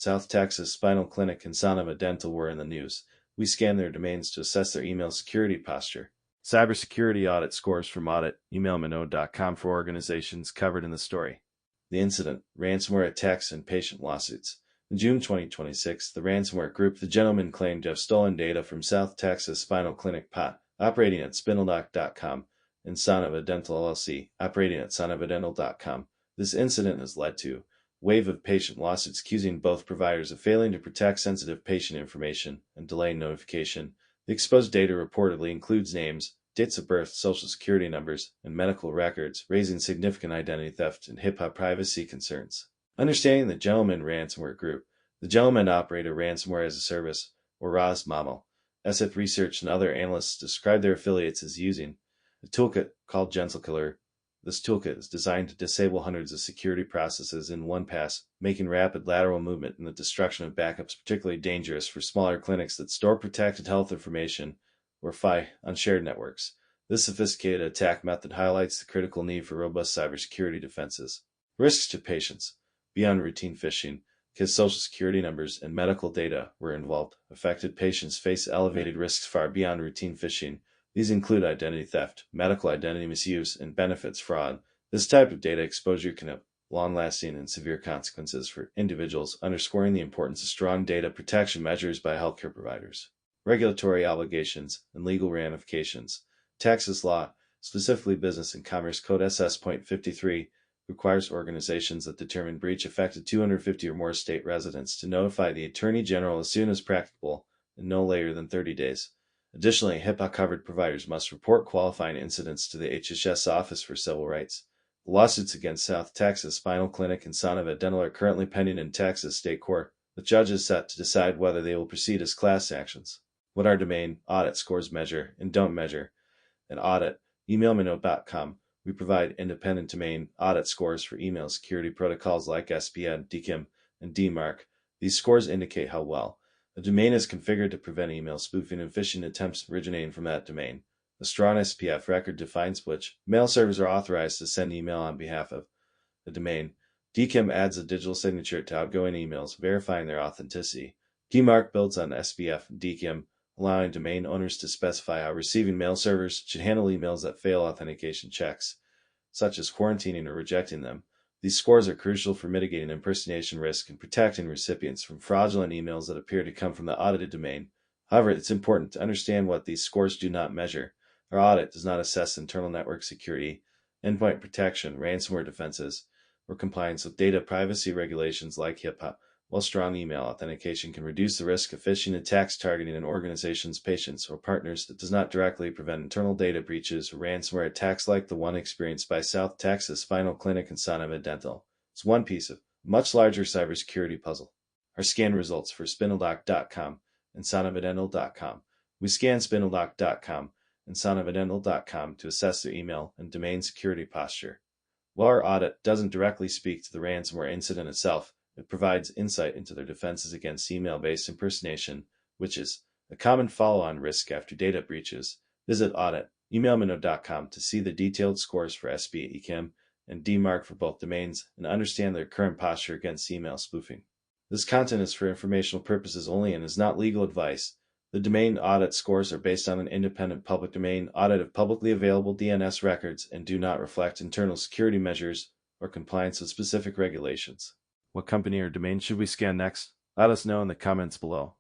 South Texas Spinal Clinic and Soniva Dental were in the news. We scanned their domains to assess their email security posture. Cybersecurity audit scores from Audit, emailminode.com for organizations covered in the story. The incident, ransomware attacks and patient lawsuits. In June 2026, the ransomware group The Gentleman claimed to have stolen data from South Texas Spinal Clinic PA, operating at spinaldoc.com, and Soniva Dental LLC, operating at sonivadental.com. This incident has led to a wave of patient lawsuits accusing both providers of failing to protect sensitive patient information and delaying notification. The exposed data reportedly includes names, dates of birth, social security numbers, and medical records, raising significant identity theft and HIPAA privacy concerns. Understanding the Gentleman ransomware group. The Gentleman operate a ransomware as a service, or RaaS model. SF Research and other analysts describe their affiliates as using a toolkit called GentleKiller. This toolkit is designed to disable hundreds of security processes in one pass, making rapid lateral movement and the destruction of backups particularly dangerous for smaller clinics that store protected health information, or FI, on shared networks. This sophisticated attack method highlights the critical need for robust cybersecurity defenses. Risks to patients. Beyond routine phishing, because social security numbers and medical data were involved, affected patients face elevated risks far beyond routine phishing. These include identity theft, medical identity misuse, and benefits fraud. This type of data exposure can have long-lasting and severe consequences for individuals, underscoring the importance of strong data protection measures by healthcare providers. Regulatory obligations and legal ramifications. Texas law, specifically Business and Commerce Code SS.53, requires organizations that determine breach affected 250 or more state residents to notify the Attorney General as soon as practicable and no later than 30 days. Additionally, HIPAA-covered providers must report qualifying incidents to the HHS Office for Civil Rights. The lawsuits against South Texas Spinal Clinic and Soniva Dental are currently pending in Texas State Court. The judge is set to decide whether they will proceed as class actions. What our domain audit scores measure and don't measure. An audit, emailminode.com. We provide independent domain audit scores for email security protocols like SPN, DKIM, and DMARC. These scores indicate how well a domain is configured to prevent email spoofing and phishing attempts originating from that domain. A strong SPF record defines which mail servers are authorized to send email on behalf of the domain. DKIM adds a digital signature to outgoing emails, verifying their authenticity. DMARC builds on SPF and DKIM, allowing domain owners to specify how receiving mail servers should handle emails that fail authentication checks, such as quarantining or rejecting them. These scores are crucial for mitigating impersonation risk and protecting recipients from fraudulent emails that appear to come from the audited domain. However, it's important to understand what these scores do not measure. Our audit does not assess internal network security, endpoint protection, ransomware defenses, or compliance with data privacy regulations like HIPAA. While strong email authentication can reduce the risk of phishing attacks targeting an organization's patients or partners, it does not directly prevent internal data breaches or ransomware attacks like the one experienced by South Texas Spinal Clinic and Soniva Dental. It's one piece of a much larger cybersecurity puzzle. Our scan results for spinaldoc.com and sonivadental.com. We scan spinaldoc.com and sonivadental.com to assess their email and domain security posture. While our audit doesn't directly speak to the ransomware incident itself, it provides insight into their defenses against email-based impersonation, which is a common follow-on risk after data breaches. Visit Audit, emailminode.com to see the detailed scores for SB, EKIM, and DMARC for both domains and understand their current posture against email spoofing. This content is for informational purposes only and is not legal advice. The domain audit scores are based on an independent public domain audit of publicly available DNS records and do not reflect internal security measures or compliance with specific regulations. What company or domain should we scan next? Let us know in the comments below.